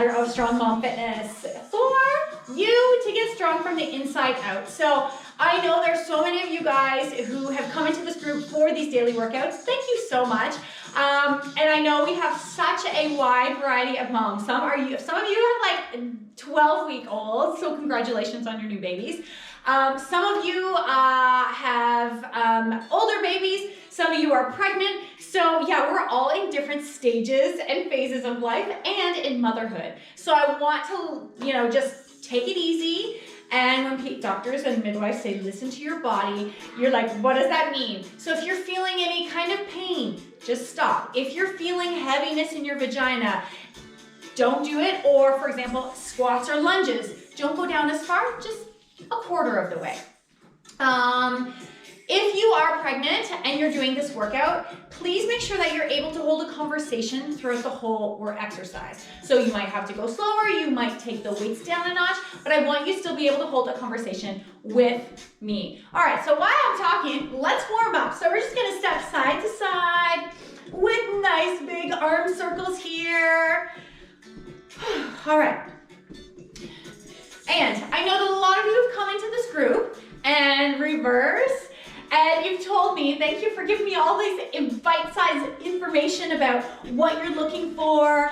of Strong Mom Fitness for you to get strong from the inside out. So I know there's so many of you guys who have come into this group for these daily workouts. Thank you so much. And I know we have such a wide variety of moms. Some of you have like 12-week-olds, so congratulations on your new babies. Some of you have older babies. Some of you are pregnant. So yeah, we're all in different stages and phases of life and in motherhood. So I want to, just take it easy. And when doctors and midwives say, listen to your body, you're like, what does that mean? So if you're feeling any kind of pain, just stop. If you're feeling heaviness in your vagina, don't do it. Or for example, squats or lunges, don't go down as far, just a quarter of the way. If you are pregnant and you're doing this workout, please make sure that you're able to hold a conversation throughout the whole exercise. So you might have to go slower, you might take the weights down a notch, but I want you to still be able to hold a conversation with me. All right, so while I'm talking, let's warm up. So we're just gonna step side to side with nice big arm circles here. All right. And I know that a lot of you have come into this group and reverse, and you've told me, thank you for giving me all these bite-sized information about what you're looking for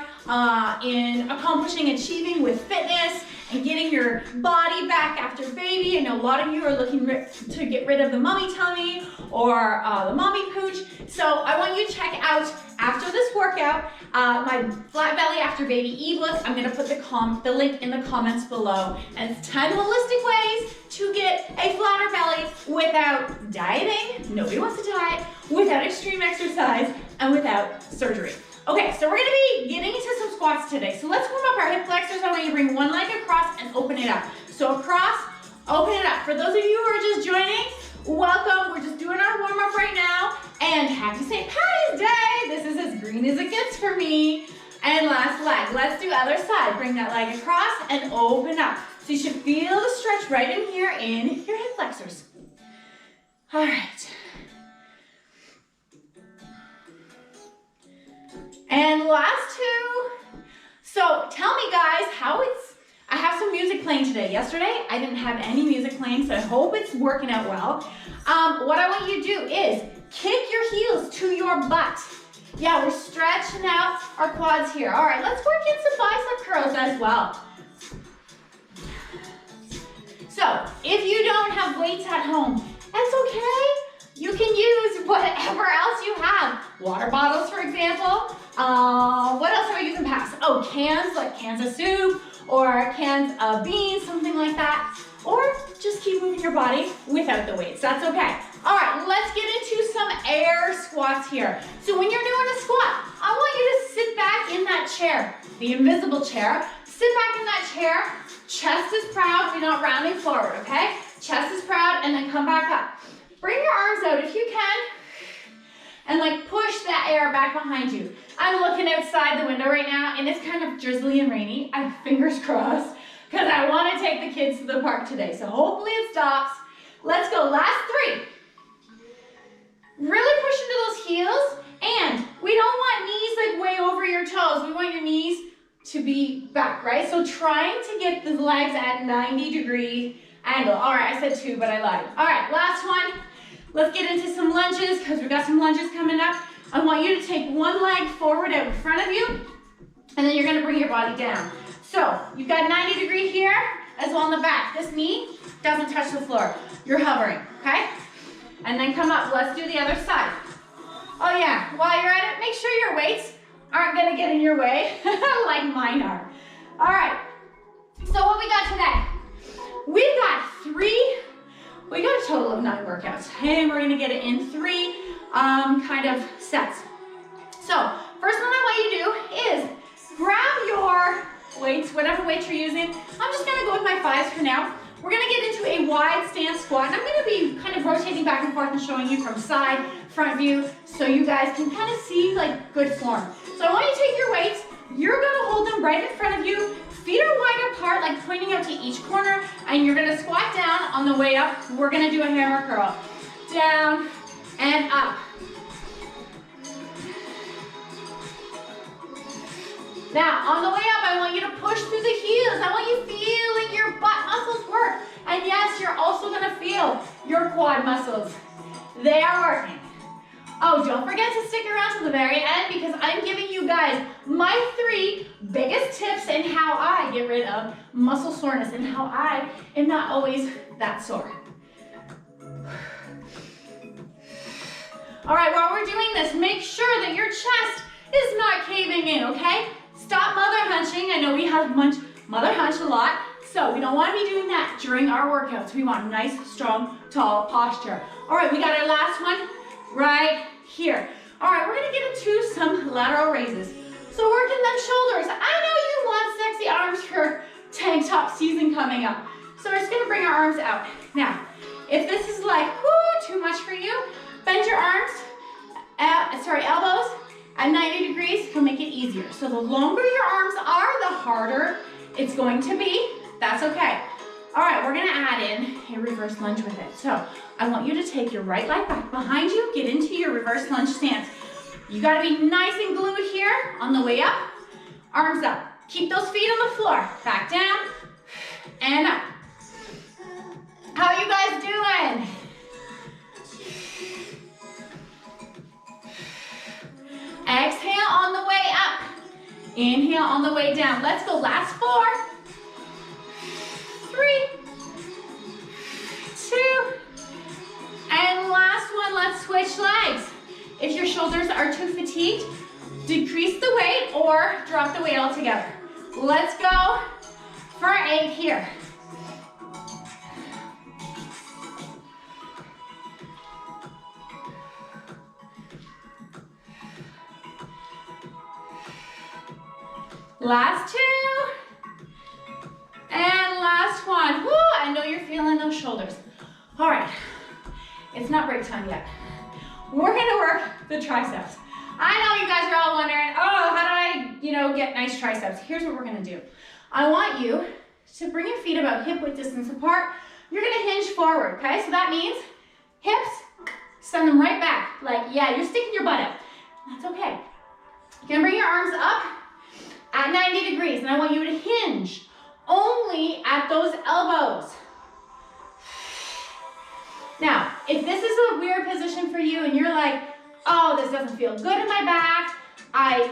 in accomplishing, achieving with fitness and getting your body back after baby. I know a lot of you are looking to get rid of the mommy tummy or the mommy pooch. So I want you to check out, after this workout, my Flat Belly After Baby ebook. I'm gonna put the link in the comments below. And it's 10 holistic ways to get a flatter belly without dieting, nobody wants to diet, without extreme exercise, and without surgery. Okay, so we're gonna be getting into some squats today. So let's warm up our hip flexors. I want you to bring one leg across and open it up. So across, open it up. For those of you who are just joining, welcome. We're just doing our warm up right now. And happy St. Patty's Day. This is as green as it gets for me. And last leg, let's do other side. Bring that leg across and open up. So you should feel the stretch right in here in your hip flexors. All right. And last two. So tell me guys I have some music playing today. Yesterday, I didn't have any music playing, so I hope it's working out well. What I want you to do is kick your heels to your butt. Yeah, we're stretching out our quads here. All right, let's work in some bicep curls as well. So if you don't have weights at home, that's okay. You can use whatever else you have. Water bottles, for example. What else have I used in the past? Oh, cans, like cans of soup or cans of beans, something like that. Or just keep moving your body without the weights. That's okay. All right, let's get into some air squats here. So when you're doing a squat, I want you to sit back in that chair, the invisible chair. Sit back in that chair. Chest is proud. We're not rounding forward, okay? Chest is proud, and then come back up. Bring your arms out if you can, and like push that air back behind you. I'm looking outside the window right now, and it's kind of drizzly and rainy. I have fingers crossed, because I want to take the kids to the park today. So hopefully it stops. Let's go, last three. Really push into those heels, and we don't want knees like way over your toes. We want your knees to be back, right? So trying to get the legs at 90-degree angle. All right, I said two, but I lied. All right, last one. Let's get into some lunges because we've got some lunges coming up. I want you to take one leg forward out in front of you, and then you're gonna bring your body down. So you've got 90-degree here as well on the back. This knee doesn't touch the floor. You're hovering, okay? And then come up. Let's do the other side. Oh yeah, while you're at it, make sure your weights aren't gonna get in your way like mine are. All right, so what we got today? We've got we got a total of 9 workouts, and we're gonna get it in 3 kind of sets. So first thing I want you to do is grab your weights, whatever weight you're using. I'm just gonna go with my 5s for now. We're gonna get into a wide stance squat, and I'm gonna be kind of rotating back and forth and showing you from side, front view, so you guys can kind of see like good form. So I want you to take your weights, you're gonna hold them right in front of you, feet are wide apart, like pointing out to each corner, and you're gonna squat down. On the way up, we're gonna do a hammer curl. Down and up. Now, on the way up, I want you to push through the heels. I want you feeling your butt muscles work. And yes, you're also gonna feel your quad muscles. They are working. Oh, don't forget to stick around to the very end because I'm giving you guys my 3 biggest tips in how I get rid of muscle soreness and how I am not always that sore. All right, while we're doing this, make sure that your chest is not caving in, okay? Stop mother hunching. I know we have mother hunch a lot, so we don't want to be doing that during our workouts. We want nice, strong, tall posture. All right, we got our last one right here. All right, we're gonna get into some lateral raises. So working them shoulders. I know you want sexy arms for tank top season coming up. So we're just gonna bring our arms out. Now, if this is like, whoo, too much for you, bend your arms, elbows at 90 degrees, it'll make it easier. So the longer your arms are, the harder it's going to be. That's okay. All right, we're gonna add in a reverse lunge with it. So I want you to take your right leg back behind you, get into your reverse lunge stance. You gotta be nice and glued here on the way up, arms up. Keep those feet on the floor. Back down and up. How you guys doing? Exhale on the way up. Inhale on the way down. Let's go. Last 4, 3, 2, and last one. Let's switch legs. If your shoulders are too fatigued, decrease the weight or drop the weight altogether. Let's go for 8 here. Last 2. And last one. Woo, I know you're feeling those shoulders. All right, it's not break time yet. We're gonna work the triceps. I know you guys are all wondering, oh, how do I, get nice triceps? Here's what we're gonna do. I want you to bring your feet about hip width distance apart. You're gonna hinge forward, okay? So that means hips, send them right back. Like, yeah, you're sticking your butt out. That's okay. You're gonna bring your arms up at 90 degrees, and I want you to hinge only at those elbows. Now, if this is a weird position for you and you're like, oh, this doesn't feel good in my back, I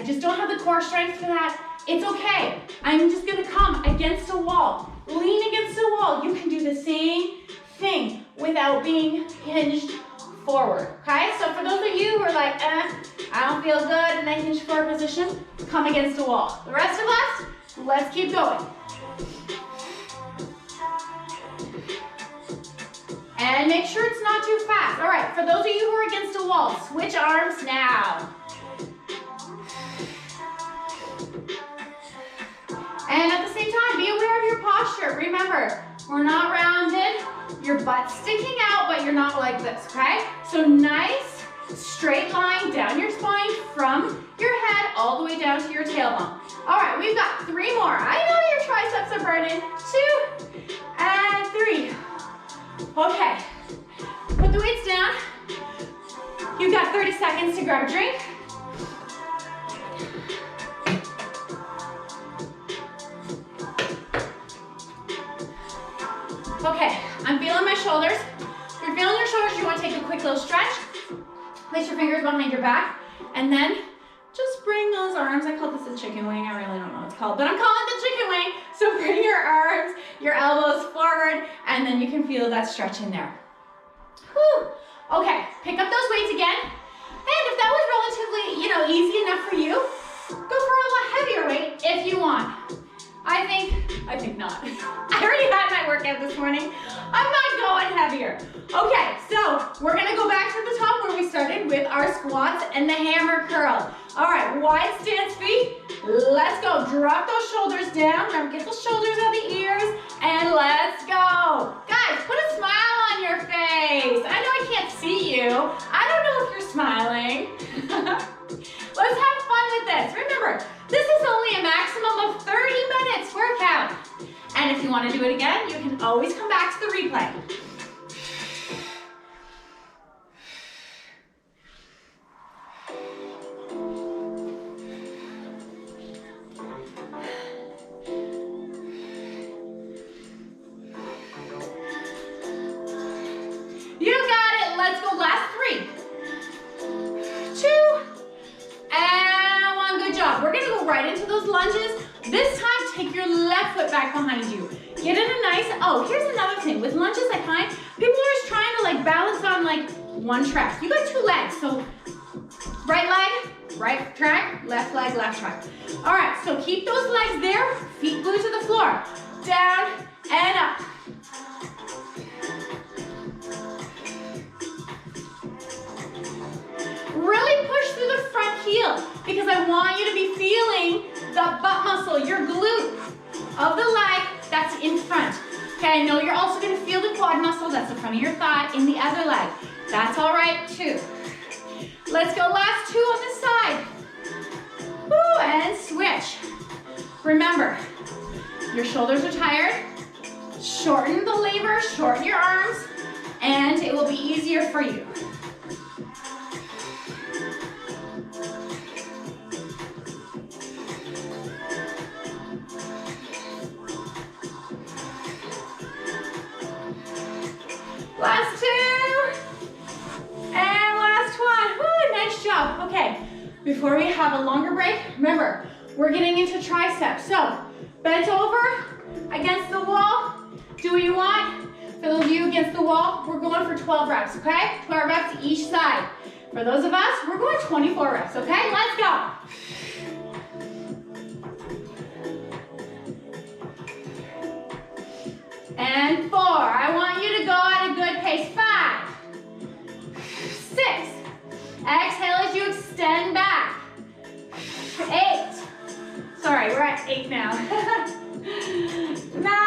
just don't have the core strength for that, it's okay. I'm just gonna come against a wall, lean against a wall. You can do the same thing without being hinged forward, okay? So for those of you who are like, I don't feel good in that hinged forward position, come against a wall. The rest of us, let's keep going. And make sure it's not too fast. All right, for those of you who are against a wall, switch arms now. And at the same time, be aware of your posture. Remember, we're not rounded. Your butt's sticking out, but you're not like this, okay? So nice, straight line down your spine from your head all the way down to your tailbone. All right, we've got 3 more. I know your triceps are burning. 2 and 3. Okay, put the weights down. You've got 30 seconds to grab a drink. Okay, I'm feeling my shoulders. If you're feeling your shoulders, you want to take a quick little stretch. Place your fingers behind your back, and then just bring those arms. I call this a chicken wing. I really don't know what it's called, but I'm calling it the chicken wing. So bring your arms, your elbows forward, and then you can feel that stretch in there. Whew. Okay, pick up those weights again. And if that was relatively, easy enough for you, go for a lot heavier weight if you want. I think not. I already had my workout this morning. I'm not going heavier. Okay, so we're gonna go back to the top where we started with our squats and the hammer curl. All right, wide stance feet. Let's go. Drop those shoulders down. Remember, get those shoulders out of the ears, and let's go. Guys, put a smile on your face. I know I can't see you. I don't know if you're smiling. Let's have fun with this. Remember, this is only a maximum of 30 minutes workout. And if you want to do it again, you can always come back to the replay. back behind you. Get in a nice, oh, here's another thing. With lunges, I find people are just trying to like balance on like one track. You got 2 legs, so right leg, right track, left leg, left track. All right, so keep those legs there, feet glued to the floor. Down and up. Really push through the front heel because I want you to be feeling the butt muscle, your glute of the leg that's in front. Okay, I know you're also gonna feel the quad muscle, that's the front of your thigh, in the other leg. That's all right too. Let's go last 2 on this side. Woo, and switch. Remember, your shoulders are tired. Shorten the lever, shorten your arms, and it will be easier for you. Last 2, and last one. Woo, nice job. Okay, before we have a longer break, remember, we're getting into triceps. So, bent over against the wall. Do what you want. For those of you against the wall, we're going for 12 reps, okay? 12 reps each side. For those of us, we're going 24 reps, okay? Let's go. And 4. I want you to go at a good pace. 5, 6. Exhale as you extend back. 8. Sorry, we're at 8 now. 9.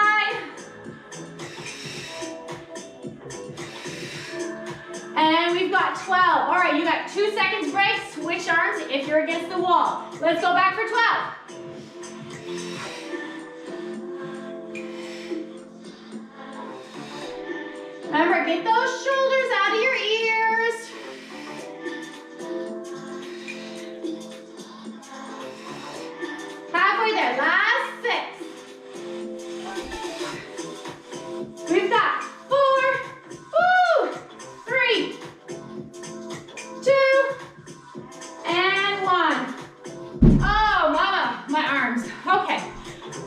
And we've got 12. All right, you got 2 seconds break. Switch arms if you're against the wall. Let's go back for 12. Remember, get those shoulders out of your ears. Halfway there, last 6. We've got 4, woo, 3, 2, and 1. Oh, mama, my arms. Okay,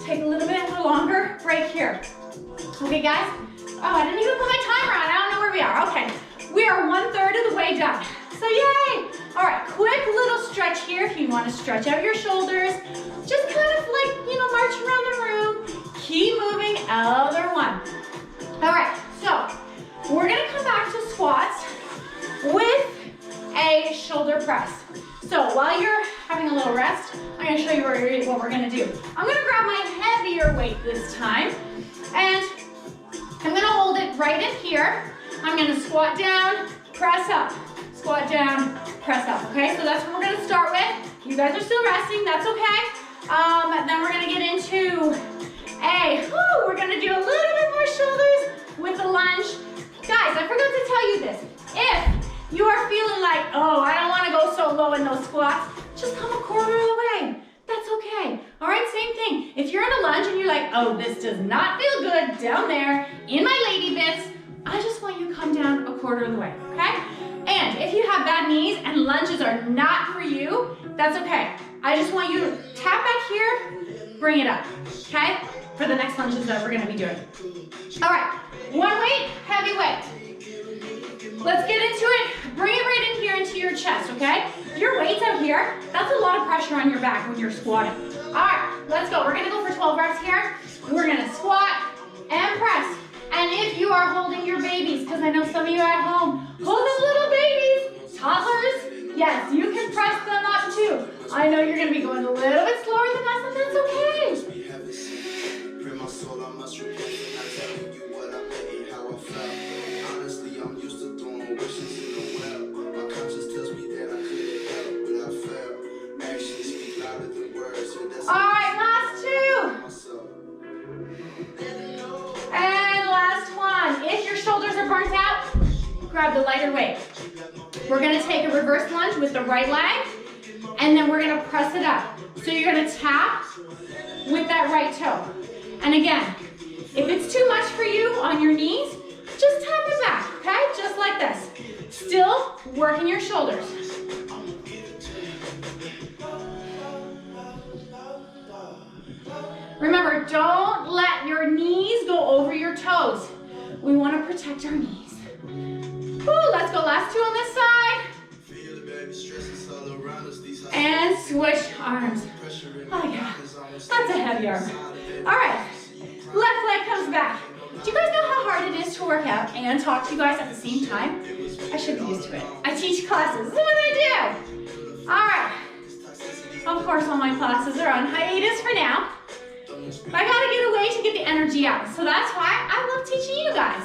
take a little bit longer break here. Okay, guys. Oh, I didn't even put my timer on. I don't know where we are. Okay, we are 1/3 of the way done. So yay! All right, quick little stretch here. If you want to stretch out your shoulders, just kind of like, march around the room. Keep moving, other one. All right, so we're gonna come back to squats with a shoulder press. So while you're having a little rest, I'm gonna show you what we're gonna do. I'm gonna grab my heavier weight this time, and I'm gonna hold it right in here. I'm gonna squat down, press up. Squat down, press up, okay? So that's what we're gonna start with. You guys are still resting, that's okay. Then we're gonna get into we're gonna do a little bit more shoulders with the lunge. Guys, I forgot to tell you this. If you are feeling like, oh, I don't wanna go so low in those squats, just come a quarter of the way. That's okay. All right, same thing. If you're in a lunge and you're like, oh, this does not feel good down there in my lady bits, I just want you to come down a quarter of the way, okay? And if you have bad knees and lunges are not for you, that's okay. I just want you to tap back here, bring it up, okay? For the next lunges that we're gonna be doing. All right, one weight, heavy weight. Let's get into it. Bring it right in here into your chest, okay? If your weight's out here, that's a lot of pressure on your back when you're squatting. All right, let's go. We're gonna go for 12 reps here. We're gonna squat and press. And if you are holding your babies, because I know some of you are at home, holding little babies, toddlers, yes, you can press them up too. I know you're gonna be going a little bit slower than us, and that's okay. All right, last 2. And last one. If your shoulders are burnt out, grab the lighter weight. We're gonna take a reverse lunge with the right leg, and then we're gonna press it up. So you're gonna tap with that right toe. And again, if it's too much for you on your knees, just tap it back, okay? Just like this. Still working your shoulders. Remember, remember, don't let your knees go over your toes. We want to protect our knees. Woo, let's go, last two on this side. And switch arms. Oh yeah, that's a heavy arm. All right, left leg comes back. Do you guys know how hard it is to work out and talk to you guys at the same time? I should be used to it. I teach classes, this is what I do. All right, of course all my classes are on hiatus for now. I gotta get away to get the energy out. So that's why I love teaching you guys.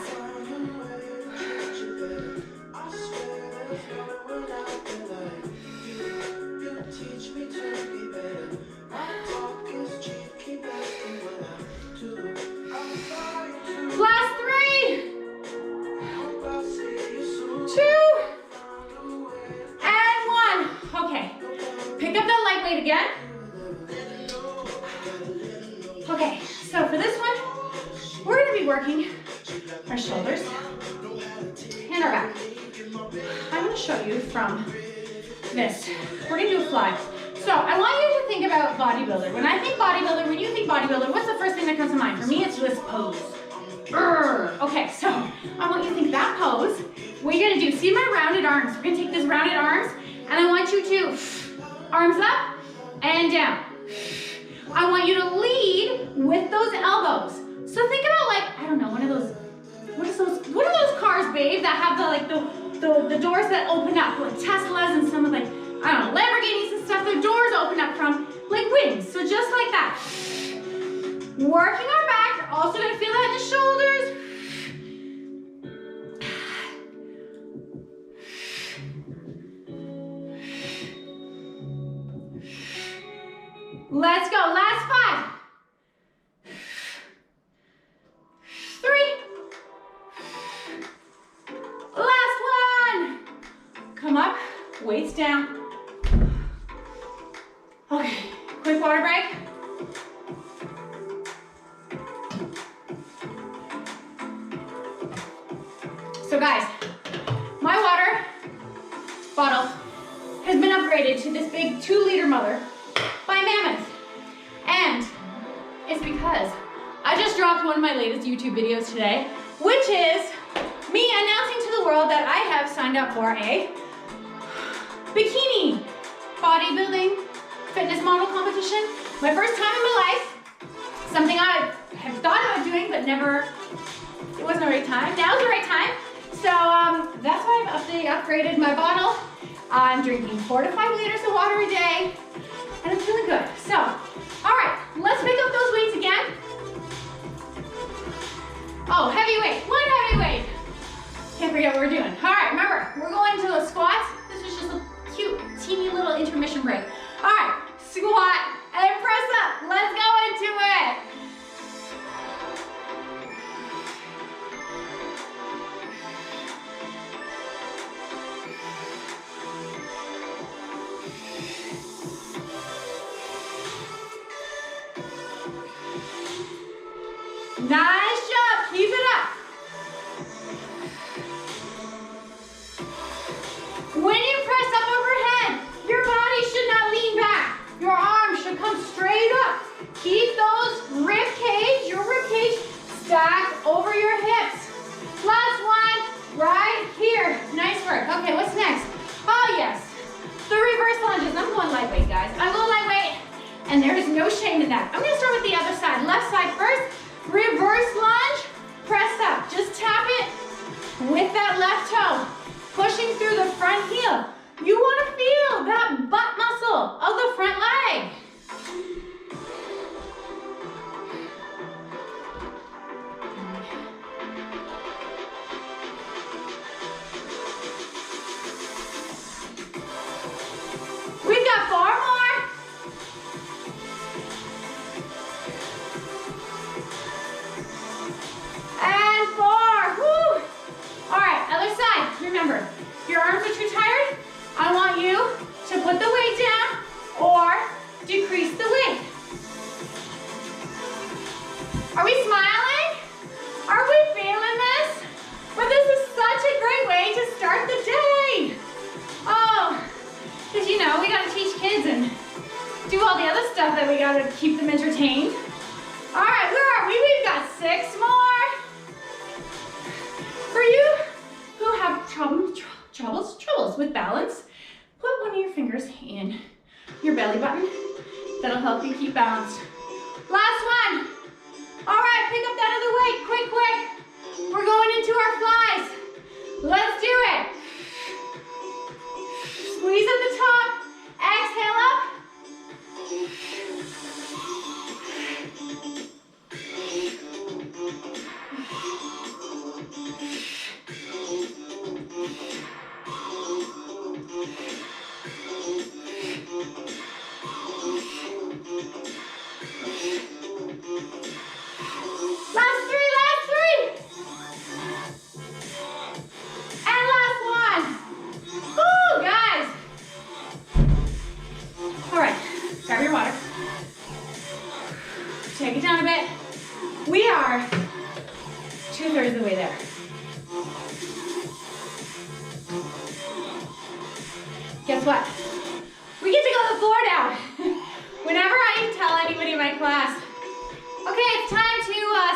Last 3, 2, and 1. Okay, pick up that leg weight again. Okay, so for this one, we're gonna be working our shoulders and our back. I'm gonna show you from this. We're gonna do a fly. So I want you to think about bodybuilder. When I think bodybuilder, when you think bodybuilder, what's the first thing that comes to mind? For me, it's this pose. Okay, so I want you to think that pose. What you're gonna do, see my rounded arms. We're gonna take these rounded arms, and I want you to arms up and down. I want you to lead with those elbows. So think about like, I don't know, one of those, what are those cars, babe, that have the doors that open up, like Teslas and some of like, I don't know, Lamborghinis and stuff, their doors open up from like wings. So just like that. Working our back, you're also gonna feel that in the shoulders. Let's go, last 5. 3. Last 1. Come up, weights down. Okay, quick water break. So guys, my water bottle has been upgraded to this big 2-liter mother by Mammoth. And it's because I just dropped one of my latest YouTube videos today, which is me announcing to the world that I have signed up for a bikini bodybuilding fitness model competition. My first time in my life. Something I have thought about doing, but never, it wasn't the right time. Now's the right time. So that's why I've upgraded my bottle. I'm drinking 4 to 5 liters of water a day, and I'm feeling good. So, all right, let's pick up those weights again. Oh, heavy weight, 1 heavy weight. Can't forget what we're doing. All right, remember, we're going to the squats. This is just a cute, teeny little intermission break. All right, squat and press up. Let's go into it. Nice job, keep it up. When you press up overhead, your body should not lean back. Your arms should come straight up. Keep those rib cage, your rib cage stacked over your hips. Last one, right here. Nice work. Okay, what's next? Oh yes, the reverse lunges. I'm going lightweight, guys. I'm going lightweight, and there is no shame in that. I'm gonna start with the other side. Left side first. Reverse lunge, press up. Just tap it with that left toe, pushing through the front heel. You want to feel that butt muscle of the front leg. We've got 4 more. And 4. Woo. All right, other side. Remember, your arms are too tired. I want you to put the weight down or decrease the weight. Are we smiling? Are we feeling this? But this is such a great way to start the day. Oh, because you know, we gotta teach kids and do all the other stuff that we gotta keep them entertained. All in your belly button. That'll help you keep balanced. Last one. All right, pick up that other weight, quick, quick. We're going into our flies. Let's do it. Squeeze at the top, exhale up. Last three. And last one. Woo, guys. All right, grab your water. Take it down a bit. We are 2/3 of the way there. Guess what? We get to go to the floor now. Whenever I tell anybody in my class, okay, it's time to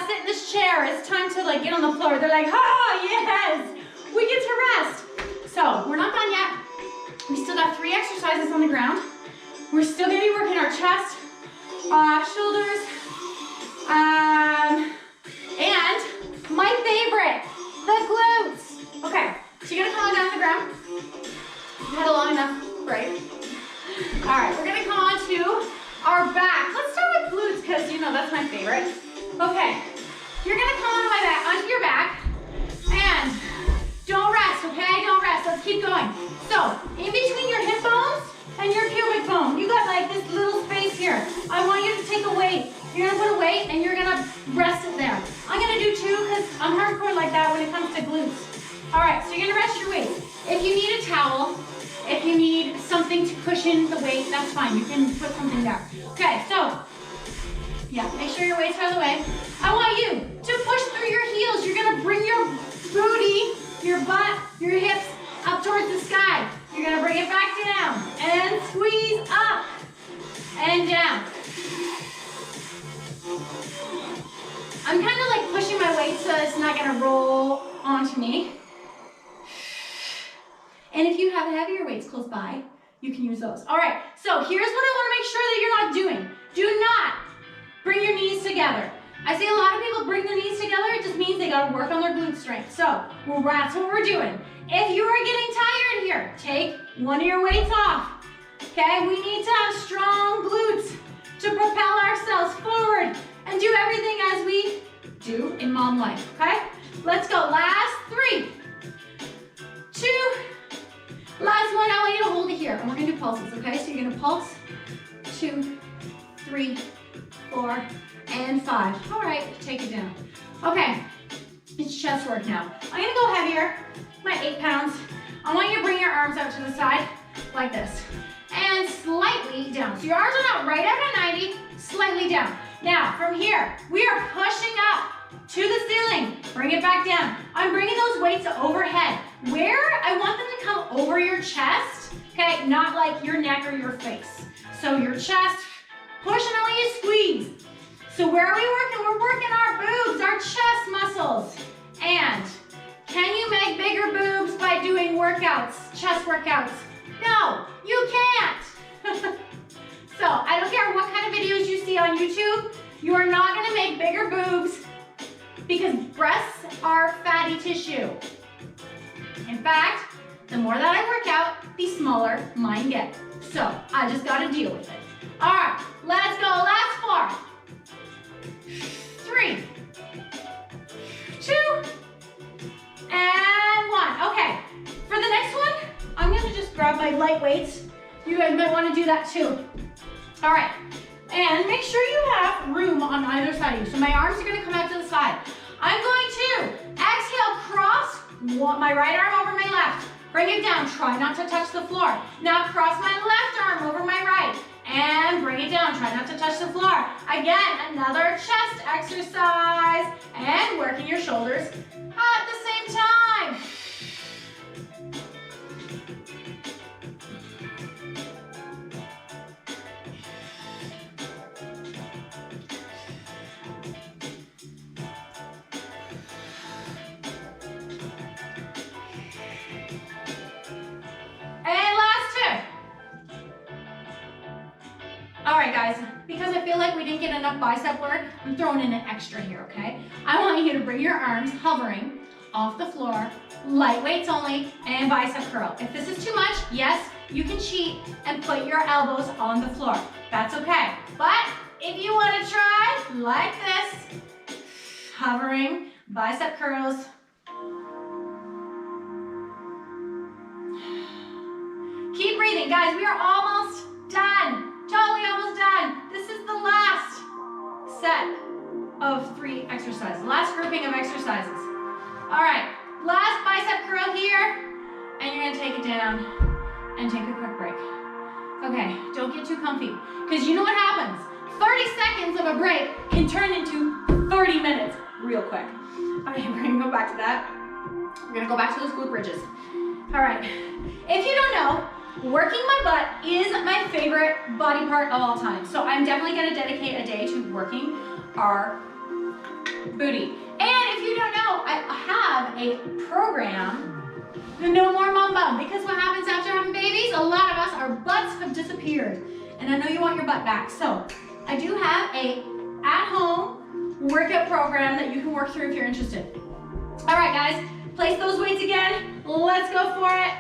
sit in this chair. It's time to like get on the floor. They're like, oh, yes, we get to rest. So we're not done yet. We still got 3 exercises on the ground. We're still gonna be working our chest, shoulders, and my favorite, the glutes. Okay, so you're gonna come on down to the ground. You've had a long enough break. All right, we're gonna come on to our back. Let's start with glutes because you know that's my favorite. Okay, you're gonna come onto my back, onto your back, and don't rest, okay? Don't rest. Let's keep going. So, in between your hip bones and your pubic bone, you got like this little space here. I want you to take a weight. You're gonna put a weight and you're gonna rest it there. I'm gonna do 2 because I'm hardcore like that when it comes to glutes. All right, so you're gonna rest your weight. If you need a towel, if you need something to cushion the weight, that's fine. You can put something there. Okay, so, yeah, make sure your weight's out of the way. I want you to push through your heels. You're gonna bring your booty, your butt, your hips up towards the sky. You're gonna bring it back down and squeeze up and down. I'm kind of like pushing my weight so it's not gonna roll onto me. And if you have heavier weights close by, you can use those. All right, so here's what I want to make sure that you're not doing. Do not bring your knees together. I see a lot of people bring their knees together. It just means they got to work on their glute strength. So that's what we're doing. If you are getting tired here, take one of your weights off. Okay, we need to have strong glutes to propel ourselves forward and do everything as we do in mom life. Okay, let's go. Last 3, 2. Last one, I want you to hold it here, and we're gonna do pulses, okay? So you're gonna pulse, 2, 3, 4, and 5. All right, take it down. Okay, it's chest work now. I'm gonna go heavier, my 8 pounds. I want you to bring your arms out to the side, like this, and slightly down. So your arms are not right up at 90, slightly down. Now, from here, we are pushing up to the ceiling. Bring it back down. I'm bringing those weights overhead. Where I want them to come over your chest, okay, not like your neck or your face. So your chest, push and I want you to squeeze. So where are we working? We're working our boobs, our chest muscles. And can you make bigger boobs by doing workouts, chest workouts? No, you can't. So I don't care what kind of videos you see on YouTube, you are not gonna make bigger boobs because breasts are fatty tissue. In fact, the more that I work out, the smaller mine get. So I just gotta deal with it. All right, let's go. Last 4, 3, 2, and 1. Okay, for the next one, I'm gonna just grab my light weights. You guys might wanna do that too. All right, and make sure you have room on either side of you. So my arms are gonna come out to the side. I'm going to exhale, cross my right arm over my left. Bring it down, try not to touch the floor. Now cross my left arm over my right and bring it down, try not to touch the floor. Again, another chest exercise and working your shoulders at the same time. And last 2. feel like we didn't get enough bicep work, I'm throwing in an extra here, okay? I want you to bring your arms hovering off the floor, light weights only, and bicep curl. If this is too much, yes, you can cheat and put your elbows on the floor. That's okay. But if you want to try like this, hovering, bicep curls. Keep breathing, guys. We are almost done. Totally almost done. This is the last set of 3 exercises. Last grouping of exercises. All right, last bicep curl here, and you're gonna take it down and take a quick break. Okay, don't get too comfy, because you know what happens? 30 seconds of a break can turn into 30 minutes real quick. Okay, we're gonna go back to that. We're gonna go back to those glute bridges. All right, if you don't know, working my butt is my favorite body part of all time. So I'm definitely gonna dedicate a day to working our booty. And if you don't know, I have a program, the No More Mom Bum, because what happens after having babies? A lot of us, our butts have disappeared. And I know you want your butt back. So I do have a at-home workout program that you can work through if you're interested. All right, guys, place those weights again. Let's go for it.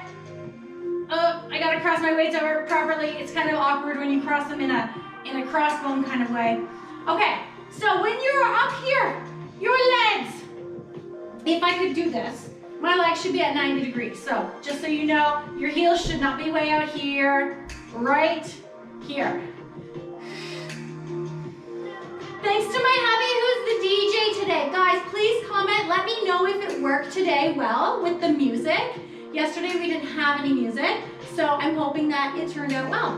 Oh, I gotta cross my weights over properly. It's kind of awkward when you cross them in a crossbone kind of way. Okay, so when you're up here, your legs, if I could do this, my legs should be at 90 degrees. So just so you know, your heels should not be way out here, right here. Thanks to my hubby who's the DJ today. Guys, please comment, let me know if it worked today well with the music. Yesterday we didn't have any music, so I'm hoping that it turned out well.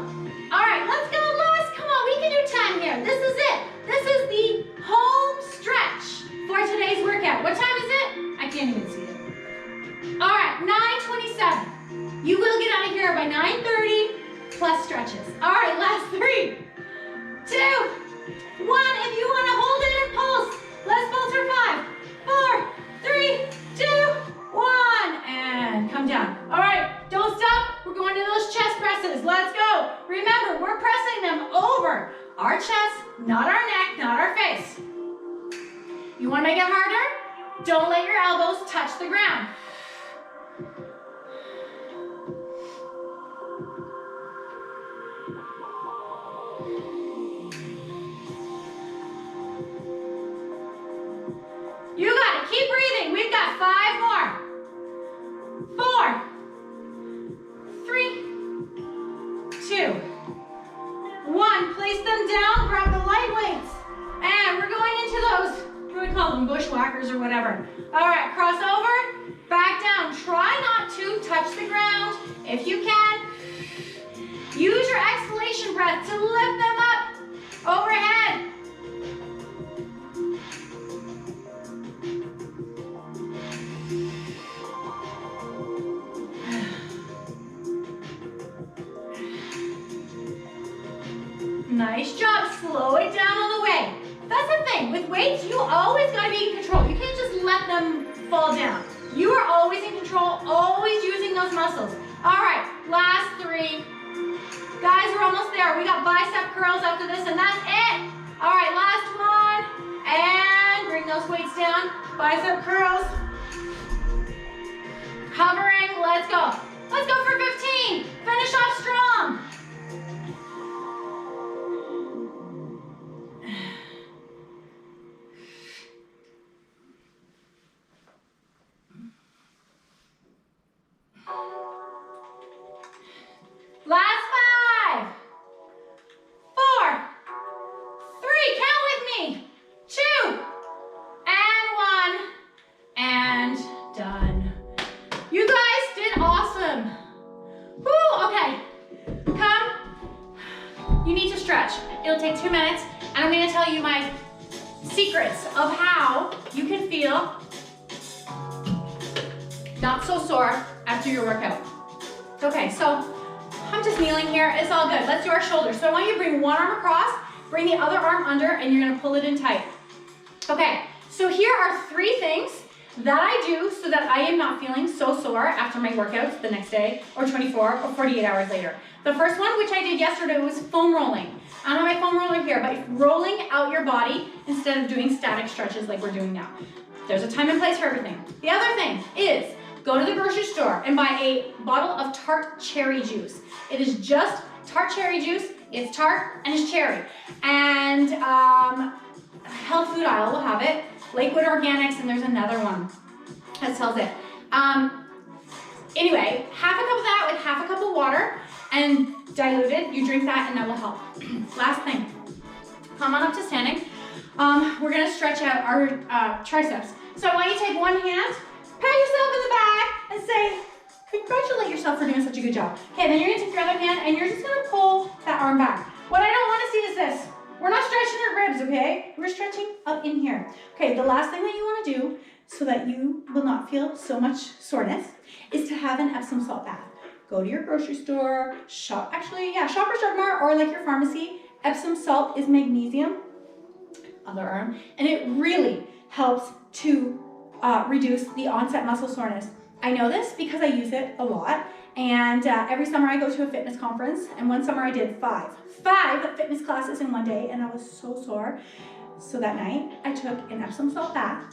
All right, let's go, Lois. Come on, we can do 10 here. This is it. This is the home stretch for today's workout. What time is it? I can't even see it. All right, 9:27. You will get out of here by 9:30 plus stretches. All right, last 3, 2, 1. If you want to hold it and pulse, let's pulse for 5, 4, 3, 2, 1, and come down. All right, don't stop. We're going to those chest presses. Let's go. Remember, we're pressing them over our chest, not our neck, not our face. You want to make it harder? Don't let your elbows touch the ground. You got it. Keep breathing. We've got 5 more. 4, 3, 2, 1. Place them down. Grab the light weights. And we're going into those, what do we call them, bushwhackers or whatever. All right, cross over, back down. Try not to touch the ground if you can. Use your exhalation breath to lift them up overhead. Nice job. Slow it down on the way. That's the thing. With weights, you always got to be in control. You can't just let them fall down. You are always in control, always using those muscles. All right, last 3. Guys, we're almost there. We got bicep curls after this, and that's it. All right, last one. And bring those weights down. Bicep curls. Hovering. Let's go. Let's go for 15. Finish off strong. Last 5, 4, 3, count with me, 2, and 1, and done. You guys did awesome. Woo, okay, come, you need to stretch. It'll take 2 minutes, and I'm gonna tell you my secrets of how you can feel not so sore after your workout. Okay, so I'm just kneeling here. It's all good. Let's do our shoulders. So I want you to bring one arm across, bring the other arm under, and you're going to pull it in tight. Okay, so here are 3 things That I do so that I am not feeling so sore after my workouts the next day, or 24 or 48 hours later. The first one, which I did yesterday, was foam rolling. I don't have my foam roller here, but it's rolling out your body instead of doing static stretches like we're doing now. There's a time and place for everything. The other thing is, go to the grocery store and buy a bottle of tart cherry juice. It is just tart cherry juice. It's tart and it's cherry. And health food aisle will have it. Lakewood Organics, and there's another one that sells it. Anyway, half a cup of that with half a cup of water and diluted. You drink that and that will help. Last thing, come on up to standing. We're gonna stretch out our triceps. So I want you to take one hand, pat yourself in the back, and say, congratulate yourself for doing such a good job. Okay, then you're gonna take your other hand and you're just gonna pull that arm back. What I don't wanna see is this. We're not stretching our ribs, okay? We're stretching up in here. Okay, the last thing that you wanna do so that you will not feel so much soreness is to have an Epsom salt bath. Go to your grocery store, Shoppers Drug Mart, or like your pharmacy. Epsom salt is magnesium, other arm, and it really helps to reduce the onset muscle soreness. I know this because I use it a lot, and every summer I go to a fitness conference, and one summer I did five fitness classes in one day, and I was so sore. So that night I took an Epsom salt bath,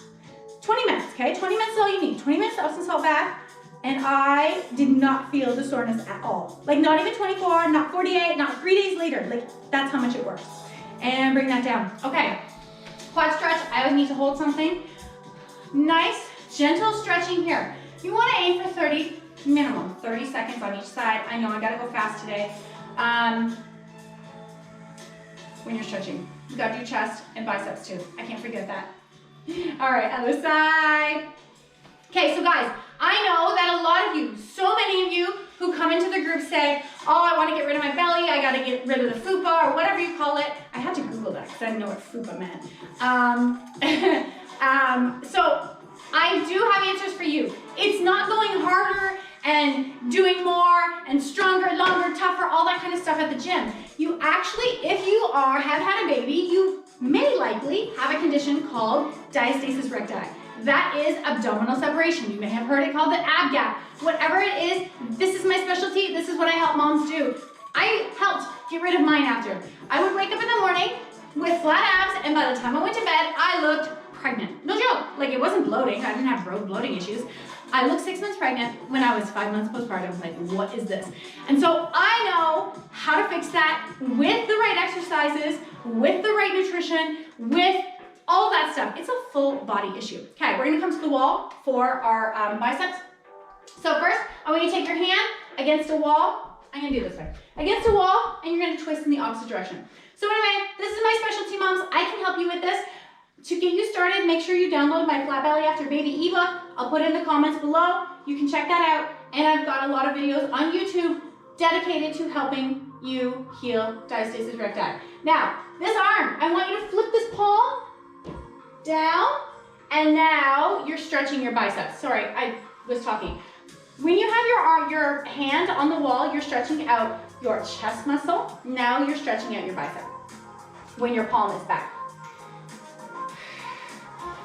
20 minutes, okay? 20 minutes is all you need, 20 minutes Epsom salt bath, and I did not feel the soreness at all. Like not even 24, not 48, not 3 days later. Like that's how much it works. And bring that down. Okay, quad stretch, I always need to hold something. Nice, gentle stretching here. You want to aim for 30, minimum, 30 seconds on each side. I know I gotta go fast today. When you're stretching, you gotta do chest and biceps too. I can't forget that. All right, other side. Okay, so guys, I know that a lot of you, so many of you who come into the group say, oh, I want to get rid of my belly, I gotta get rid of the fupa, or whatever you call it. I had to Google that because I didn't know what fupa meant. So I do have answers for you. It's not going harder and doing more and stronger, longer, tougher, all that kind of stuff at the gym. You actually, if you have had a baby, you may likely have a condition called diastasis recti. That is abdominal separation. You may have heard it called the ab gap. Whatever it is, this is my specialty. This is what I help moms do. I helped get rid of mine after. I would wake up in the morning with flat abs, and by the time I went to bed, I looked pregnant. No joke. Like, it wasn't bloating. I didn't have bloating issues. I looked 6 months pregnant when I was 5 months postpartum. Like, what is this? And so I know how to fix that with the right exercises, with the right nutrition, with all that stuff. It's a full body issue. Okay, we're gonna come to the wall for our biceps. So first, I want you to take your hand against a wall. I'm gonna do it this way. Against a wall, and you're gonna twist in the opposite direction. So anyway, this is my specialty, moms. I can help you with this. To get you started, make sure you download my Flat Belly After Baby ebook. I'll put it in the comments below. You can check that out. And I've got a lot of videos on YouTube dedicated to helping you heal diastasis recti. Now, this arm, I want you to flip this palm down, and now you're stretching your biceps. Sorry, I was talking. When you have your hand on the wall, you're stretching out your chest muscle. Now you're stretching out your bicep when your palm is back.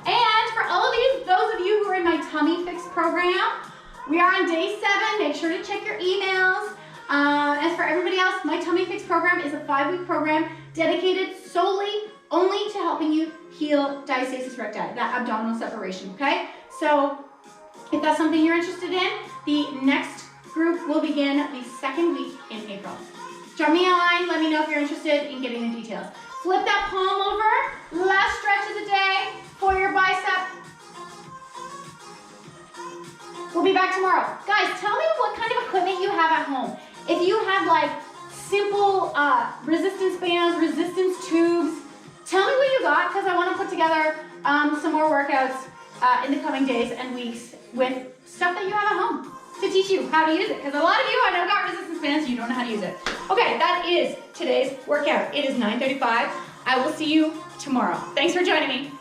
And for all of those of you who are in my Tummy Fix program, we are on day 7. Make sure to check your emails. As for everybody else, my Tummy Fix program is a 5-week program dedicated solely only to helping you heal diastasis recti, that abdominal separation, okay? So if that's something you're interested in, the next group will begin the 2nd week in April. Drop me a line, let me know if you're interested in getting the details. Flip that palm over, last stretch of the day for your bicep. We'll be back tomorrow. Guys, tell me what kind of equipment you have at home. If you have like simple resistance bands, resistance tubes, tell me what you got, because I want to put together some more workouts in the coming days and weeks with stuff that you have at home to teach you how to use it. Because a lot of you, I know, got resistance bands, you don't know how to use it. Okay, that is today's workout. It is 9:35. I will see you tomorrow. Thanks for joining me.